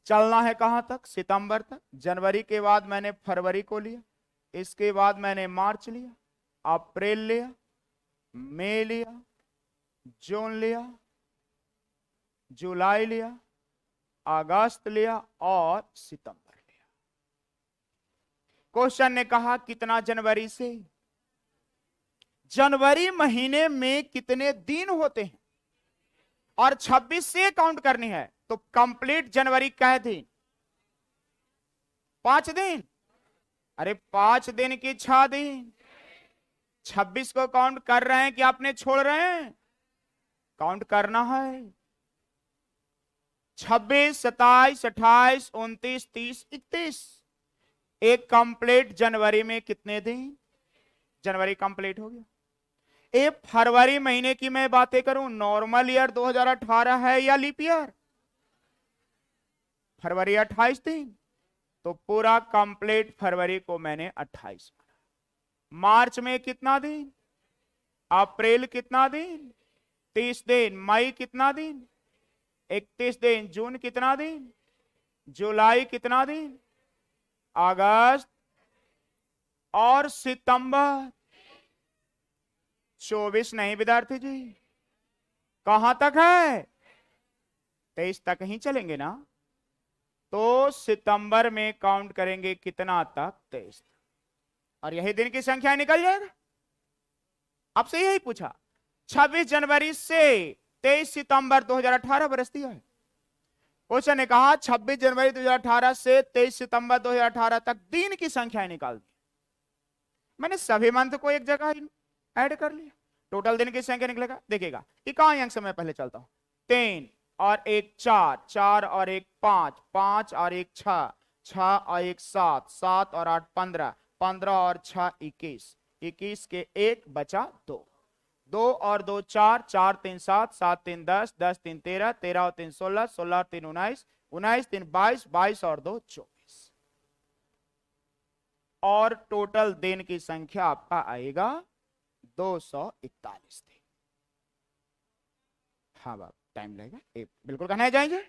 चलना है कहां तक, सितंबर तक। जनवरी के बाद मैंने फरवरी को लिया, इसके बाद मैंने मार्च लिया, अप्रैल लिया, मई लिया, जून लिया, जुलाई लिया, अगस्त लिया और सितंबर लिया। क्वेश्चन ने कहा कितना जनवरी से, जनवरी महीने में कितने दिन होते हैं और 26 से काउंट करनी है, तो कंप्लीट जनवरी कै दिन, 5 दिन। अरे 5 दिन की 6 दिन, 26 को काउंट कर रहे हैं कि आपने छोड़ रहे हैं, काउंट करना है। 26, 27, 28, 29, 30, 31, एक कंप्लीट जनवरी में कितने दिन, जनवरी कंप्लीट हो गया। एक फरवरी महीने की मैं बातें करूं, नॉर्मल ईयर 2018 है या लीप ईयर, फरवरी 28 दिन, तो पूरा कंप्लीट फरवरी को मैंने 28 माना। मार्च में कितना दिन, अप्रैल कितना दिन, 30 दिन, मई कितना दिन, 31 दिन, जून कितना दिन, जुलाई कितना दिन, अगस्त और सितंबर 24 नहीं विद्यार्थी जी, कहां तक है, 23 तक ही चलेंगे ना, तो सितंबर में काउंट करेंगे कितना तक, 23 तक, और यही दिन की संख्या निकल जाएगा। आपसे यही पूछा 26 जनवरी से 23 सितंबर 2018 बरस दिया है। क्वेश्चन ने कहा 26 जनवरी 2018 से 23 सितंबर 2018 तक दिन की संख्या निकाल दी। मैंने सभी मंथ को एक जगह ऐड कर लिया, टोटल दिन की संख्या निकलेगा। देखिएगा इकाई अंक से मैं पहले चलता हूं, 3 और 1 4, 4 और 1 5, 5 और 1 6, 6 और 1 7, 7 और 8 15, 15 और 6 21, 21 के 1 बचा 2, 2 और 2 4, 4 3 7, 7 3 10, 10 3 13, 13 और 3 16, 16 और 3 19, 19 3 22, 22 और 2 24, और टोटल दिन की संख्या आपका आएगा 241 दिन। हाँ बाप, टाइम लगेगा, बिल्कुल कहना जाएंगे,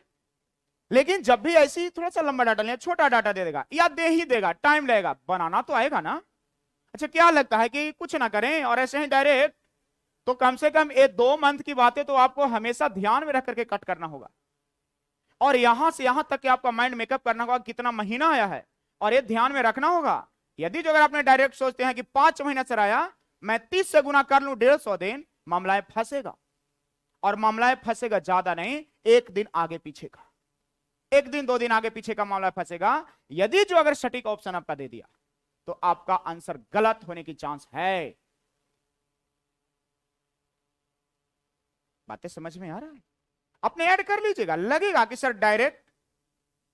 लेकिन जब भी ऐसी थोड़ा सा लंबा डाटा लें, छोटा डाटा दे देगा या दे ही देगा, टाइम लगेगा, बनाना तो आएगा ना। अच्छा, क्या लगता है कि कुछ ना करें और ऐसे ही डायरेक्ट, तो कम से कम ये 2 मंथ की बातें तो आपको हमेशा ध्यान में रख करके कट करना होगा, और यहां से यहां तक कि आपका माइंड मेकअप करना होगा कितना महीना आया है, और ये ध्यान में रखना होगा। यदि जो अगर आपने डायरेक्ट सोचते हैं कि 5 महीना चलाया, मैं 30 से गुना कर लूं 150 दिन, मामला फंसेगा, और मामला फंसेगा ज्यादा नहीं, 1 दिन आगे पीछे का, 1 दिन 2 दिन आगे पीछे का मामला फंसेगा। यदि जो अगर सटीक ऑप्शन आपका दे दिया तो आपका आंसर गलत होने की चांस है। बातें समझ में आ रहा है? अपने ऐड कर लीजिएगा, लगेगा कि सर डायरेक्ट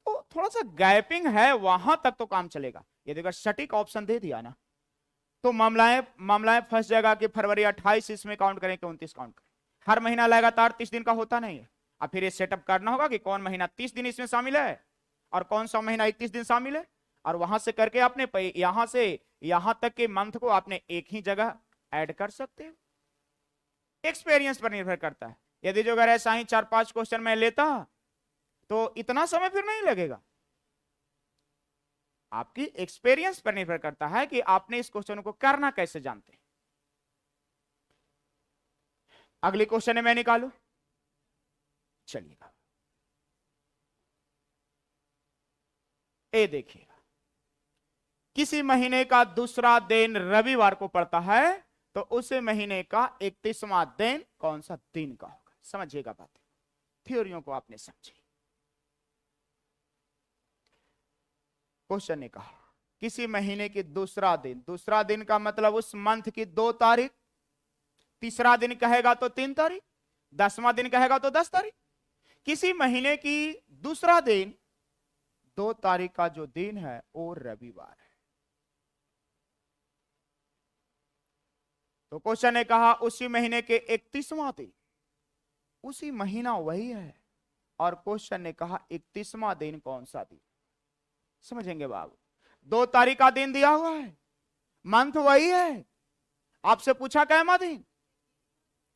तो थोड़ा सा गैपिंग है, वहां तक तो काम चलेगा। यदि अगर सटीक ऑप्शन दे दिया ना, तो मामलाएं फंस जाएगा कि फरवरी 28 इसमें काउंट करें कि 29 काउंट करें। हर महीना लगातार 30 दिन का होता नहीं है। अब फिर ये सेटअप करना होगा कि कौन महीना 30 दिन इसमें शामिल है और कौन सा महीना 31 दिन शामिल है, और वहां से करके आपने यहां से यहां तक के मंथ को आपने एक ही जगह ऐड कर सकते हो। एक्सपीरियंस पर निर्भर करता है। यदि जो अगर ऐसा ही 4-5 क्वेश्चन मैं लेता तो इतना समय फिर नहीं लगेगा। आपकी एक्सपीरियंस पर निर्भर करता है कि आपने इस क्वेश्चन को करना कैसे जानते हैं। अगली क्वेश्चन है, मैं निकालू, चलिएगा ए देखिएगा, किसी महीने का दूसरा दिन रविवार को पड़ता है तो उस महीने का 31वां दिन कौन सा दिन का होगा। समझिएगा बातें, थ्योरियों को आपने समझी। क्वेश्चन ने कहा किसी महीने की दूसरा दिन का मतलब उस मंथ की 2 तारीख, तीसरा दिन कहेगा तो 3 तारीख, 10वां दिन कहेगा तो 10 तारीख। किसी महीने की दूसरा दिन 2 तारीख का जो दिन है वो रविवार है। तो क्वेश्चन ने कहा उसी महीने के 31वां दिन, उसी महीना वही है, और क्वेश्चन ने कहा 31वां दिन कौन सा दिन। समझेंगे बाबू, 2 तारीख का दिन दिया हुआ है, मंथ वही है, आपसे पूछा कैमा दिन।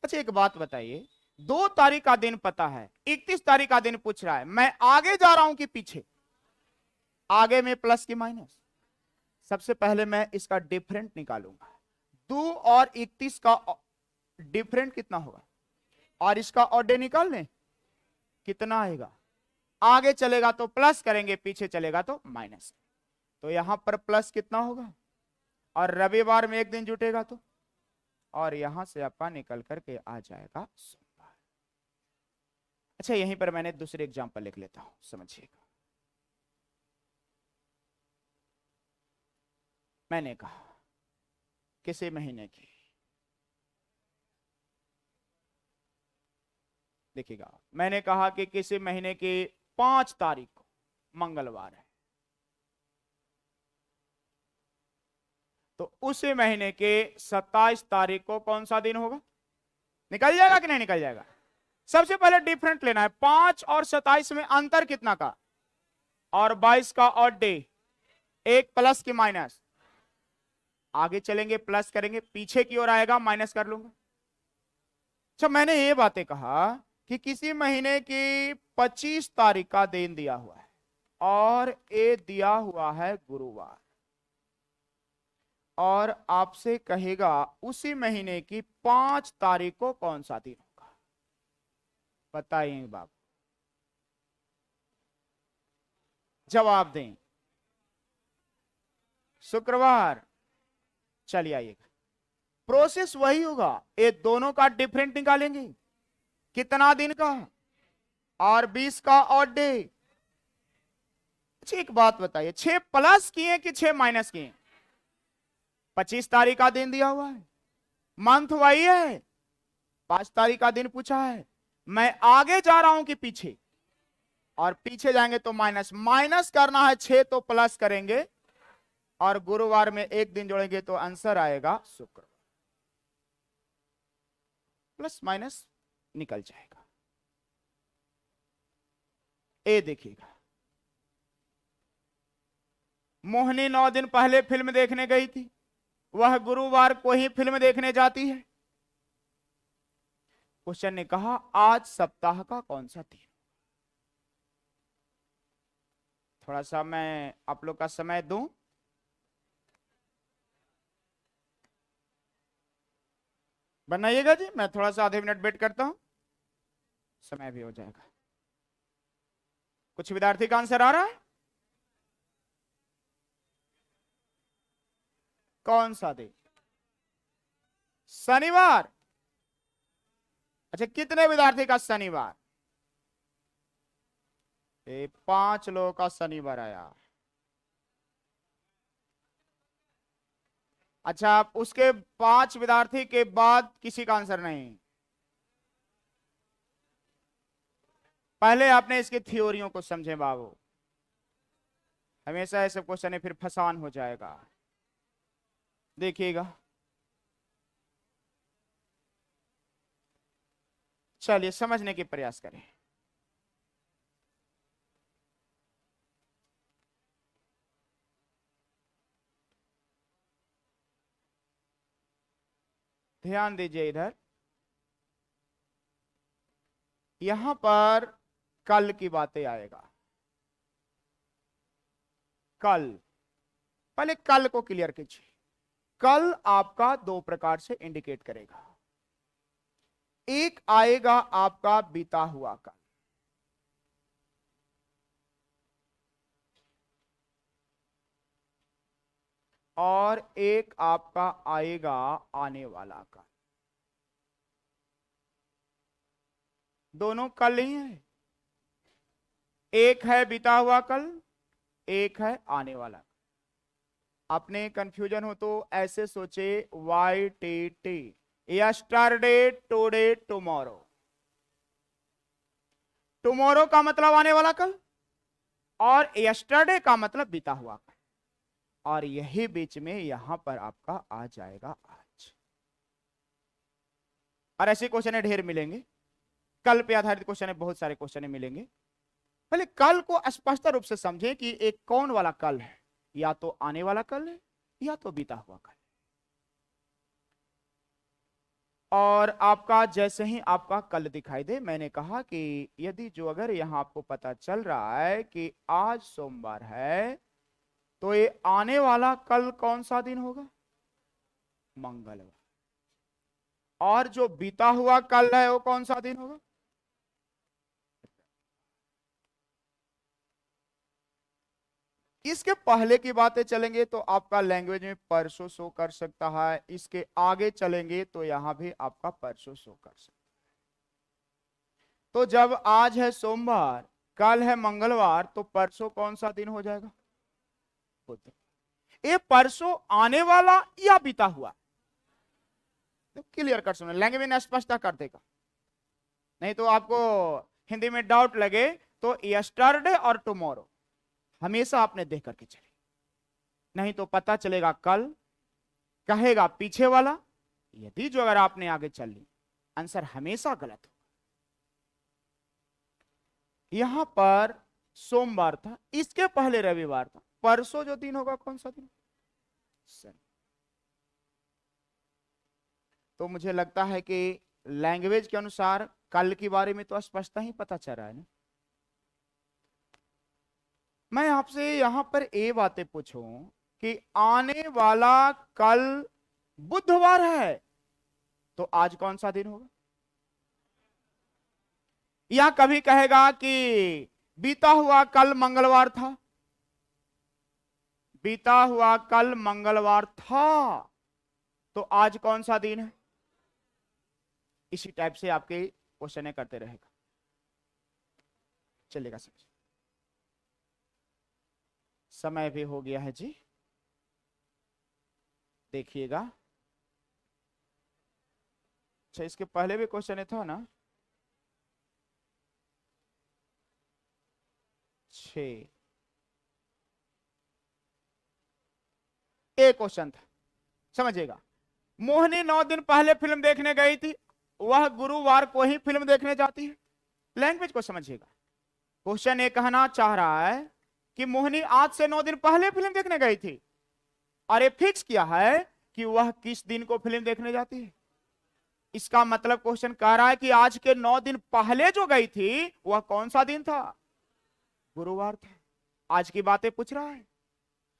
अच्छा एक बात बताइए, 2 तारीख का दिन पता है, 31 तारीख का दिन पूछ रहा है, मैं आगे जा रहा हूं कि पीछे? आगे में प्लस की माइनस? सबसे पहले मैं इसका डिफरेंट निकालूंगा। 2 और 31 का डिफरेंट कितना होगा, और इसका ऑड डे निकाल लें, कितना आएगा? आगे चलेगा तो प्लस करेंगे, पीछे चलेगा तो माइनस। तो यहां पर प्लस कितना होगा, और रविवार में एक दिन जुटेगा तो, और यहां से आपका निकल करके आ जाएगा सोमवार। अच्छा यहीं पर मैंने दूसरे एग्जांपल लिख लेता हूं, समझिएगा। मैंने कहा किसी महीने की, देखिएगा, मैंने कहा कि किसी महीने की 5 तारीख को मंगलवार है, तो उसी महीने के 27 तारीख को कौन सा दिन होगा? निकल जाएगा कि नहीं निकल जाएगा? सबसे पहले डिफरेंट लेना है, 5 और 27 में अंतर कितना का, और 22 का ऑड डे, एक प्लस की माइनस। आगे चलेंगे प्लस करेंगे, पीछे की ओर आएगा माइनस कर लूंगा। अच्छा मैंने ये बातें कहा कि किसी महीने की 25 तारीख का दिन दिया हुआ है, और ये दिया हुआ है गुरुवार, और आपसे कहेगा उसी महीने की 5 तारीख को कौन सा दिन होगा। बताइए बाबू, जवाब दें। शुक्रवार। चलिए आइएगा, प्रोसेस वही होगा, ये दोनों का डिफरेंट निकालेंगे, कितना दिन का, और 20 का ऑड डे। अच्छा एक बात बताइए, 6 प्लस किए कि 6 माइनस किए? 25 तारीख का दिन दिया हुआ है, मंथ वही है, 5 तारीख का दिन पूछा है, मैं आगे जा रहा हूं कि पीछे? और पीछे जाएंगे तो माइनस, माइनस करना है 6 तो प्लस करेंगे, और गुरुवार में एक दिन जोड़ेंगे तो आंसर आएगा शुक्र। प्लस माइनस निकल जाएगा। ए देखिएगा, मोहिनी 9 दिन पहले फिल्म देखने गई थी, वह गुरुवार को ही फिल्म देखने जाती है। क्वेश्चन ने कहा आज सप्ताह का कौन सा दिन। थोड़ा सा मैं आप लोग का समय दूं, बनाइएगा जी, मैं थोड़ा सा आधे मिनट वेट करता हूं, समय भी हो जाएगा। कुछ विद्यार्थी का आंसर आ रहा है? कौन सा दिन? शनिवार। अच्छा कितने विद्यार्थी का शनिवार? 5 लोगों का शनिवार आया। अच्छा उसके 5 विद्यार्थी के बाद किसी का आंसर नहीं? पहले आपने इसकी थ्योरियों को समझे बाबू, हमेशा ऐसे क्वेश्चन है फिर फसान हो जाएगा। देखिएगा, चलिए समझने की प्रयास करें। ध्यान दीजिए इधर, यहां पर कल की बातें आएगा। कल, पहले कल को क्लियर कीजिए। कल आपका 2 प्रकार से इंडिकेट करेगा, एक आएगा आपका बीता हुआ कल, और एक आपका आएगा आने वाला कल। दोनों कल ही है, एक है बीता हुआ कल, एक है आने वाला। आपने कंफ्यूजन हो तो ऐसे सोचे YTT, yesterday, today, tomorrow. Tomorrow का मतलब आने वाला कल, और यस्टरडे का मतलब बीता हुआ कल, और यही बीच में यहां पर आपका आ जाएगा आज। और ऐसे क्वेश्चन ढेर मिलेंगे, कल पे आधारित क्वेश्चन बहुत सारे क्वेश्चन मिलेंगे। पहले कल को स्पष्ट रूप से समझें कि एक कौन वाला कल है, या तो आने वाला कल है या तो बीता हुआ कल। और आपका जैसे ही आपका कल दिखाई दे, मैंने कहा कि यदि जो अगर यहां आपको पता चल रहा है कि आज सोमवार है, तो ये आने वाला कल कौन सा दिन होगा? मंगलवार। और जो बीता हुआ कल है वो कौन सा दिन होगा? इसके पहले की बातें चलेंगे तो आपका लैंग्वेज में परसों शो कर सकता है, इसके आगे चलेंगे तो यहां भी आपका परसों शो कर सकता है। तो जब आज है सोमवार, कल है मंगलवार, तो परसों कौन सा दिन हो जाएगा? बुध। ये परसों आने वाला या बीता हुआ? तो क्लियर कर सुनो, लैंग्वेज में स्पष्टता कर देगा, नहीं तो आपको हिंदी में डाउट लगे। तो यस्टरडे और टुमारो हमेशा आपने देख करके चले, नहीं तो पता चलेगा कल कहेगा पीछे वाला, यदि जो अगर आपने आगे चल ली, आंसर हमेशा गलत हो। यहां पर सोमवार था, इसके पहले रविवार था, परसों जो दिन होगा कौन सा दिन? शनि। तो मुझे लगता है कि लैंग्वेज के अनुसार कल के बारे में तो स्पष्टता ही पता चल रहा है ना। मैं आपसे यहां पर ये बातें पूछूं कि आने वाला कल बुधवार है, तो आज कौन सा दिन होगा? या कभी कहेगा कि बीता हुआ कल मंगलवार था, बीता हुआ कल मंगलवार था, तो आज कौन सा दिन है? इसी टाइप से आपके क्वेश्चन करते रहेगा, चलेगा समझ। समय भी हो गया है जी, देखिएगा। अच्छा, इसके पहले भी क्वेश्चन था ना, 6 एक क्वेश्चन था, समझिएगा। मोहिनी 9 दिन पहले फिल्म देखने गई थी, वह गुरुवार को ही फिल्म देखने जाती है। लैंग्वेज को समझिएगा, क्वेश्चन ये कहना चाह रहा है कि मोहिनी आज से 9 दिन पहले फिल्म देखने गई थी, और ये फिक्स किया है कि वह किस दिन को फिल्म देखने जाती है। इसका मतलब क्वेश्चन कह रहा है कि आज के 9 दिन पहले जो गई थी वह कौन सा दिन था? गुरुवार था। आज की बातें पूछ रहा है।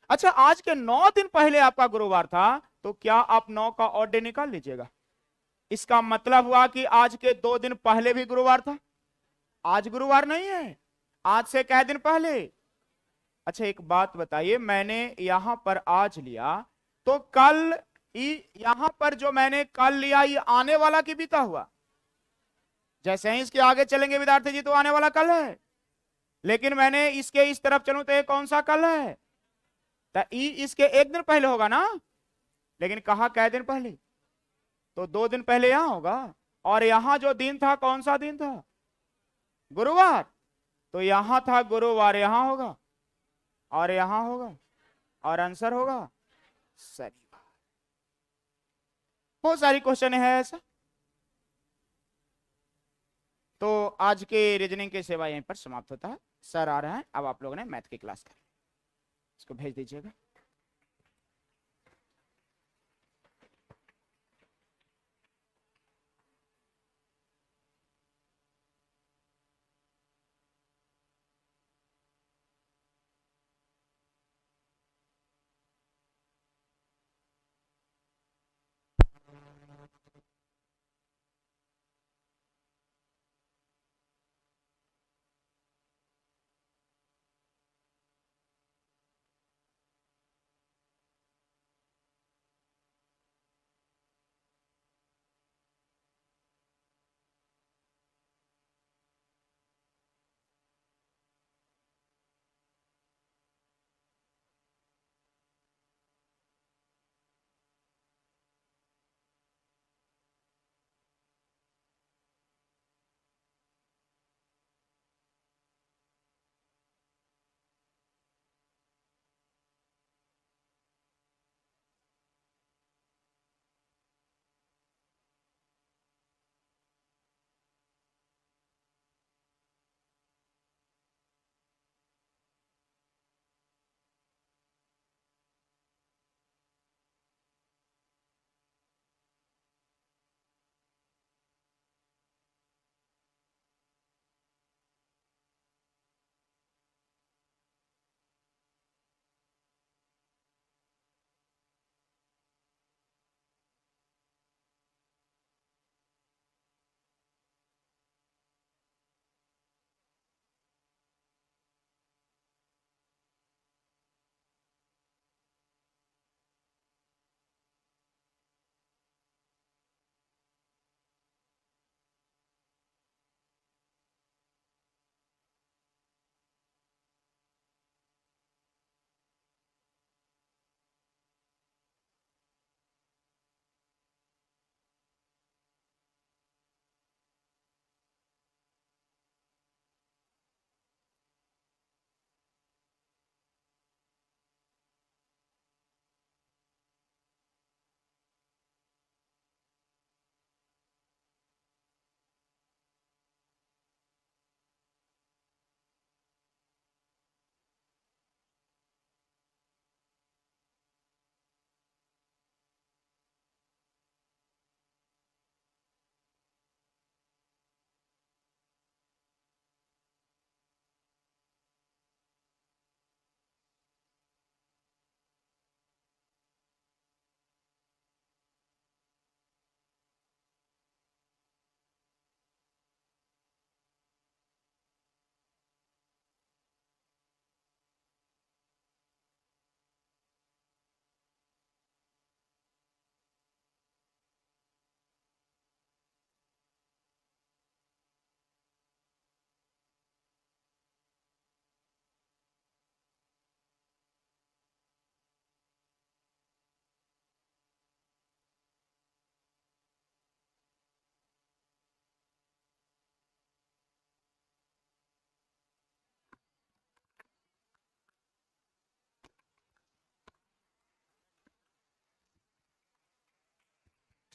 अच्छा, आज के 9 दिन पहले आपका गुरुवार था, तो क्या आप 9 का ऑड डे निकाल लीजिएगा? इसका मतलब हुआ कि आज के 2 दिन पहले भी गुरुवार था, आज गुरुवार नहीं है, आज से कई दिन पहले। अच्छा, एक बात बताइए, मैंने यहां पर आज लिया, तो कल यहां पर जो मैंने कल लिया, ये आने वाला की बीता हुआ? जैसे ही इसके आगे चलेंगे विद्यार्थी जी, तो आने वाला कल है, लेकिन मैंने इसके इस तरफ चलूं तो ये कौन सा कल है? तो इसके 1 दिन पहले होगा ना, लेकिन कहा कई दिन पहले, तो 2 दिन पहले यहां होगा। और यहां जो दिन था कौन सा दिन था? गुरुवार। तो यहां था गुरुवार, यहां होगा और यहां होगा, और आंसर होगा शनिवार। बहुत सारी क्वेश्चन है ऐसा। तो आज के रीजनिंग के सेवा यहीं पर समाप्त होता है। सर आ रहे हैं, अब आप लोगों ने मैथ की क्लास करें, इसको भेज दीजिएगा।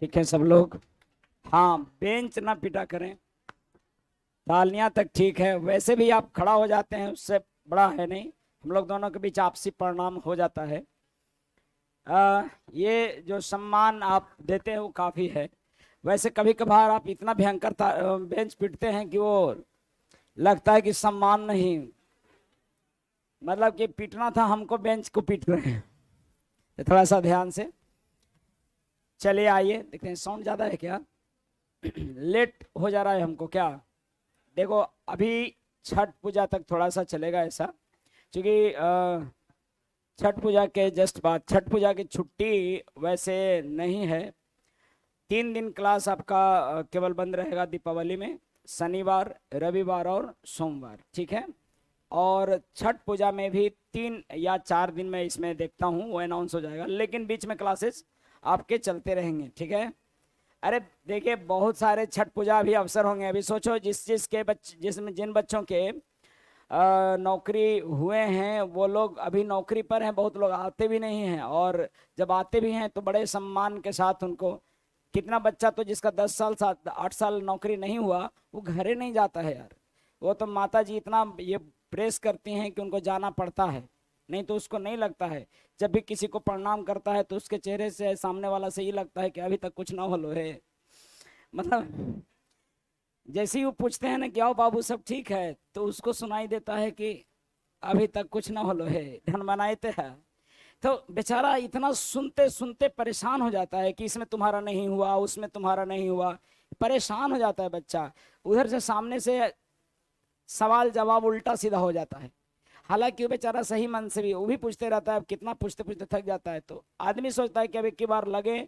ठीक है सब लोग। हाँ, बेंच ना पिटा करें, तालियां तक ठीक है। वैसे भी आप खड़ा हो जाते हैं, उससे बड़ा है नहीं, हम लोग दोनों के बीच आपसी परिणाम हो जाता है। ये जो सम्मान आप देते हैं वो काफी है। वैसे कभी कभार आप इतना भयंकर बेंच पीटते हैं कि वो लगता है कि सम्मान नहीं, मतलब कि पीटना था हमको, बेंच को पीट रहे हैं। तो थोड़ा सा ध्यान से चलिए, आइए देखते हैं। साउंड ज्यादा है क्या? लेट हो जा रहा है हमको क्या? देखो अभी छठ पूजा तक थोड़ा सा चलेगा ऐसा, क्योंकि छठ पूजा के जस्ट बाद, छठ पूजा की छुट्टी वैसे नहीं है। 3 दिन क्लास आपका केवल बंद रहेगा दीपावली में, शनिवार, रविवार और सोमवार, ठीक है। और छठ पूजा में भी 3 या 4 दिन में इसमें देखता हूँ वो अनाउंस हो जाएगा, लेकिन बीच में क्लासेस आपके चलते रहेंगे, ठीक है। अरे देखिए, बहुत सारे छठ पूजा भी अवसर होंगे। अभी सोचो जिन बच्चों के नौकरी हुए हैं वो लोग अभी नौकरी पर हैं, बहुत लोग आते भी नहीं हैं, और जब आते भी हैं तो बड़े सम्मान के साथ उनको, कितना बच्चा तो जिसका 10 साल 8 साल नौकरी नहीं हुआ वो घरे नहीं जाता है यार। वो तो माता जी इतना ये प्रेस करती हैं कि उनको जाना पड़ता है, नहीं तो उसको नहीं लगता है। जब भी किसी को प्रणाम करता है तो उसके चेहरे से, सामने वाला से ये लगता है कि अभी तक कुछ ना हो है। मतलब जैसे ही वो पूछते हैं ना कि आओ बाबू सब ठीक है, तो उसको सुनाई देता है कि अभी तक कुछ ना हो है, ढन बनाते हैं। तो बेचारा इतना सुनते सुनते परेशान हो जाता है कि इसमें तुम्हारा नहीं हुआ, उसमें तुम्हारा नहीं हुआ, परेशान हो जाता है बच्चा। उधर से सामने से सवाल जवाब उल्टा सीधा हो जाता है। हालांकि वो बेचारा सही मन से भी वो भी पूछते रहता है, कितना पूछते पूछते थक जाता है। तो आदमी सोचता है कि अब एक ही बार लगे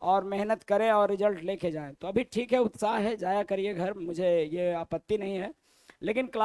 और मेहनत करें और रिजल्ट लेके जाए। तो अभी ठीक है, उत्साह है, जाया करिए घर, मुझे ये आपत्ति नहीं है, लेकिन